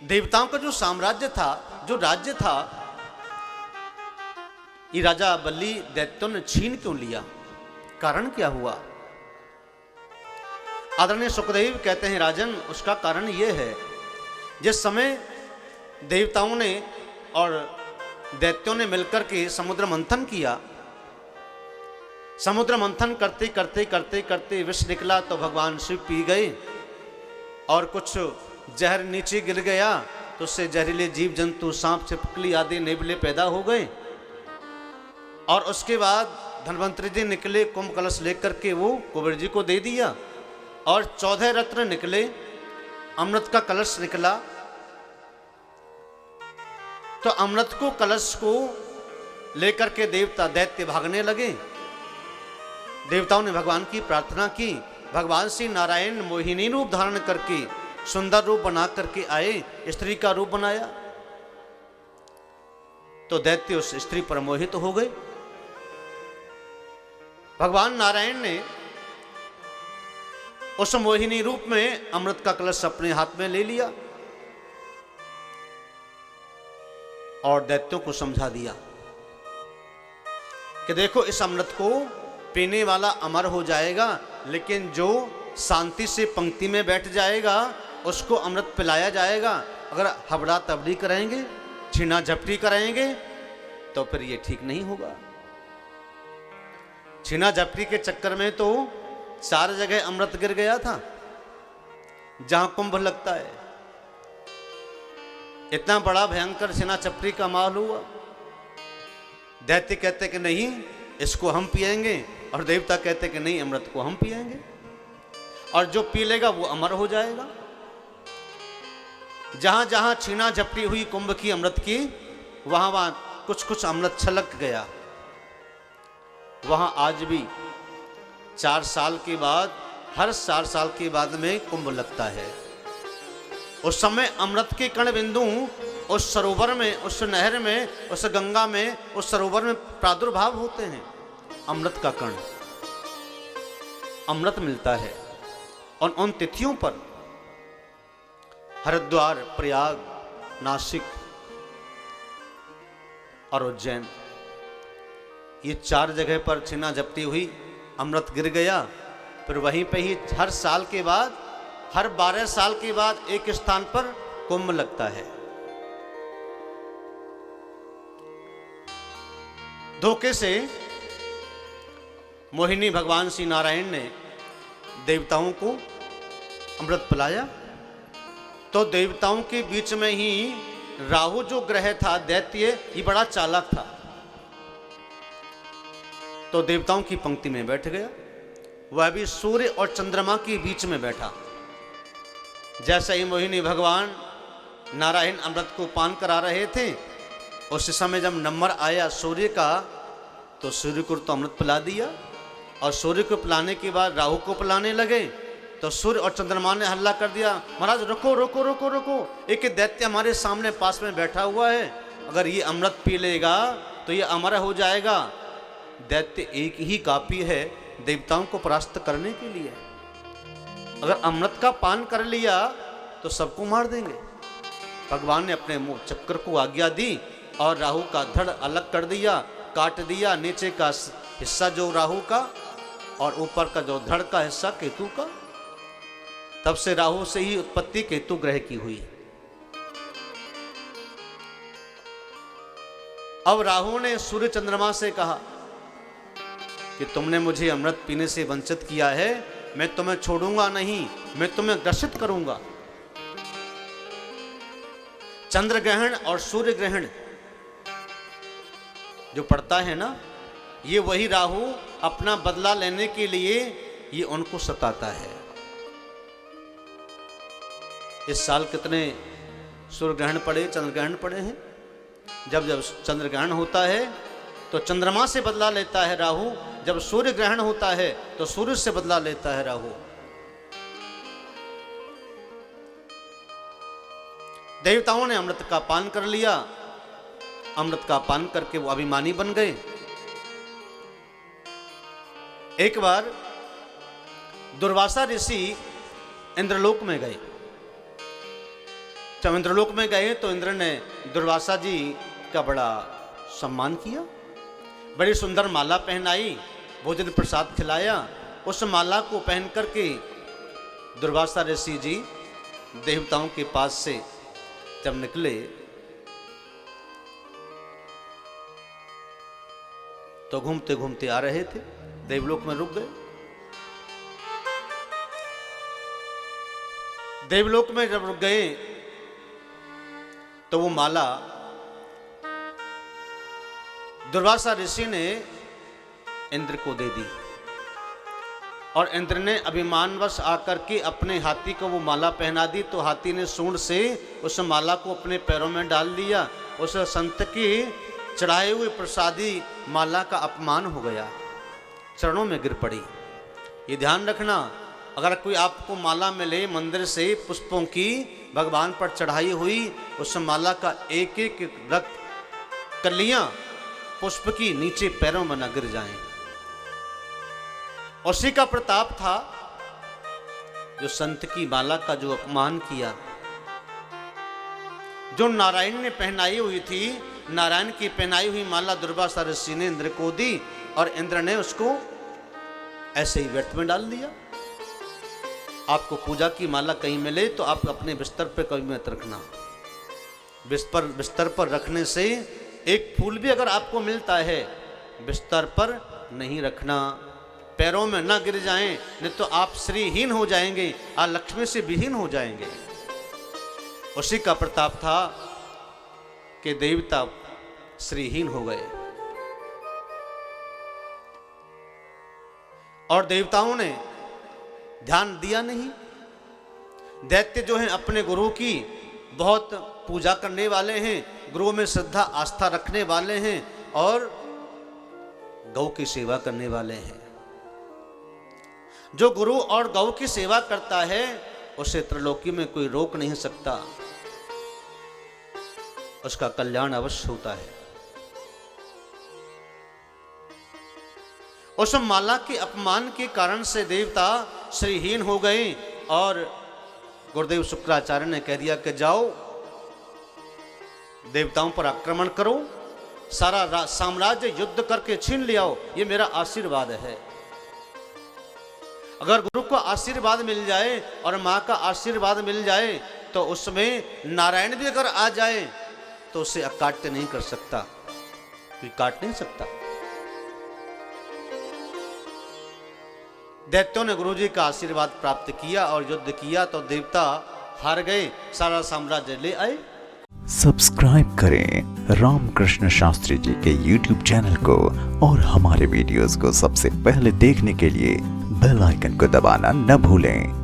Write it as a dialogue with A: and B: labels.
A: देवताओं का जो साम्राज्य था, जो राज्य था, ये राजा बलि दैत्यों ने छीन क्यों लिया? कारण क्या हुआ? आदरणीय सुखदेव कहते हैं, राजन, उसका कारण यह है, जिस समय देवताओं ने और दैत्यों ने मिलकर के समुद्र मंथन किया, समुद्र मंथन करते करते करते करते विष निकला तो भगवान शिव पी गए और कुछ जहर नीचे गिर गया तो उससे जहरीले जीव जंतु, सांप छिपकली आदि नेवले पैदा हो गए। और उसके बाद धन्वंतरी जी निकले, कुंभ कलश लेकर के वो कुबेर जी को दे दिया और 14 रत्न निकले, अमृत का कलश निकला। तो अमृत को, कलश को लेकर के देवता दैत्य भागने लगे। देवताओं ने भगवान की प्रार्थना की, भगवान श्री नारायण मोहिनी रूप धारण करके सुंदर रूप बना करके आए, स्त्री का रूप बनाया। तो दैत्य उस स्त्री पर मोहित हो गए। भगवान नारायण ने उस मोहिनी रूप में अमृत का कलश अपने हाथ में ले लिया और दैत्यों को समझा दिया कि देखो, इस अमृत को पीने वाला अमर हो जाएगा, लेकिन जो शांति से पंक्ति में बैठ जाएगा उसको अमृत पिलाया जाएगा। अगर हबड़ा तबड़ी करेंगे, छीना झपटी करेंगे तो फिर ये ठीक नहीं होगा। छीना झपटी के चक्कर में तो 4 जगह अमृत गिर गया था जहां कुंभ लगता है। इतना बड़ा भयंकर छीना झपटी का माहौल हुआ। दैत्य कहते कि नहीं, इसको हम पिएंगे, और देवता कहते कि नहीं, अमृत को हम पिएंगे, और जो पी लेगा वो अमर हो जाएगा। जहां जहां छीना झपटी हुई कुंभ की, अमृत की, वहां वहां कुछ कुछ अमृत छलक गया। वहां आज भी 4 साल के बाद, हर 4 साल के बाद में कुंभ लगता है। उस समय अमृत के कण बिंदु उस सरोवर में, उस नहर में, उस गंगा में, उस सरोवर में प्रादुर्भाव होते हैं। अमृत का कण, अमृत मिलता है। और उन तिथियों पर हरिद्वार, प्रयाग, नासिक और उज्जैन, ये 4 जगह पर छीना झपटी हुई, अमृत गिर गया। फिर वहीं पे ही हर साल के बाद, हर 12 साल के बाद एक स्थान पर कुंभ लगता है। धोखे से मोहिनी भगवान श्री नारायण ने देवताओं को अमृत पिलाया। तो देवताओं के बीच में ही राहु जो ग्रह था, दैत्य, ये बड़ा चालाक था। तो देवताओं की पंक्ति में बैठ गया। वह भी सूर्य और चंद्रमा के बीच में बैठा। जैसे ही मोहिनी भगवान नारायण अमृत को पान करा रहे थे, उस समय जब नंबर आया सूर्य का, तो सूर्य को तो अमृत पिला दिया, और सूर्य को पिलाने के बाद राहु को पिलाने लगे। तो सूर्य और चंद्रमा ने हल्ला कर दिया, महाराज रुको रुको रुको रुको, एक दैत्य हमारे सामने पास में बैठा हुआ है, अगर ये अमृत पी लेगा तो ये अमर हो जाएगा। दैत्य एक ही काफी है देवताओं को परास्त करने के लिए। अगर अमृत का पान कर लिया तो सबको मार देंगे। भगवान ने अपने मुंह चक्र को आज्ञा दी और राहु का धड़ अलग कर दिया, काट दिया। नीचे का हिस्सा जो राहु का और ऊपर का जो धड़ का हिस्सा केतु का। तब से राहु से ही उत्पत्ति केतु ग्रह की हुई। अब राहु ने सूर्य चंद्रमा से कहा कि तुमने मुझे अमृत पीने से वंचित किया है, मैं तुम्हें छोड़ूंगा नहीं, मैं तुम्हें ग्रसित करूंगा। चंद्र ग्रहण और सूर्य ग्रहण जो पड़ता है ना, ये वही राहु अपना बदला लेने के लिए ये उनको सताता है। इस साल कितने सूर्य ग्रहण पड़े, चंद्र ग्रहण पड़े हैं। जब जब चंद्र ग्रहण होता है तो चंद्रमा से बदला लेता है राहु, जब सूर्य ग्रहण होता है तो सूर्य से बदला लेता है राहु। देवताओं ने अमृत का पान कर लिया। अमृत का पान करके वो अभिमानी बन गए। एक बार दुर्वासा ऋषि इंद्रलोक में गए जब इंद्रलोक में गए तो इंद्र ने दुर्वासा जी का बड़ा सम्मान किया, बड़ी सुंदर माला पहनाई, भोजन प्रसाद खिलाया। उस माला को पहन करके दुर्वासा ऋषि जी देवताओं के पास से जब निकले तो घूमते घूमते आ रहे थे, देवलोक में रुक गए। देवलोक में जब रुक गए तो वो माला दुर्वासा ऋषि ने इंद्र को दे दी और इंद्र ने अभिमानवश आकर के अपने हाथी को वो माला पहना दी। तो हाथी ने सूंड से उस माला को अपने पैरों में डाल दिया। उस संत की चढ़ाए हुए प्रसादी माला का अपमान हो गया, चरणों में गिर पड़ी। ये ध्यान रखना, अगर कोई आपको माला मिले मंदिर से पुष्पों की भगवान पर चढ़ाई हुई, उस माला का एक एक रक्त कलियां पुष्प की नीचे पैरों में न गिर जाएं। उसी का प्रताप था जो संत की माला का जो अपमान किया, जो नारायण ने पहनाई हुई थी, नारायण की पहनाई हुई माला दुर्वासा ऋषि ने इंद्र को दी और इंद्र ने उसको ऐसे ही व्यर्थ में डाल दिया। आपको पूजा की माला कहीं मिले तो आप अपने बिस्तर पर कभी मत रखना। बिस्तर पर रखने से एक फूल भी अगर आपको मिलता है बिस्तर पर नहीं रखना, पैरों में न गिर जाएं, नहीं तो आप श्रीहीन हो जाएंगे, लक्ष्मी से विहीन हो जाएंगे। उसी का प्रताप था कि देवता श्रीहीन हो गए और देवताओं ने ध्यान दिया नहीं। दैत्य जो हैं अपने गुरु की बहुत पूजा करने वाले हैं, गुरु में श्रद्धा आस्था रखने वाले हैं और गौ की सेवा करने वाले हैं। जो गुरु और गौ की सेवा करता है उसे त्रिलोकी में कोई रोक नहीं सकता, उसका कल्याण अवश्य होता है। उस माला के अपमान के कारण से देवता श्रीहीन हो गए और गुरुदेव शुक्राचार्य ने कह दिया कि जाओ देवताओं पर आक्रमण करो, सारा साम्राज्य युद्ध करके छीन ले आओ, ये मेरा आशीर्वाद है। अगर गुरु को आशीर्वाद मिल जाए और मां का आशीर्वाद मिल जाए तो उसमें नारायण भी अगर आ जाए तो उसे अकाट्य नहीं कर सकता, कोई काट नहीं सकता। दैत्यों ने गुरु जी का आशीर्वाद प्राप्त किया और युद्ध किया तो देवता हार गए, सारा साम्राज्य ले आए।
B: सब्सक्राइब करें रामकृष्ण शास्त्री जी के YouTube चैनल को और हमारे वीडियोस को सबसे पहले देखने के लिए बेल आइकन को दबाना न भूलें।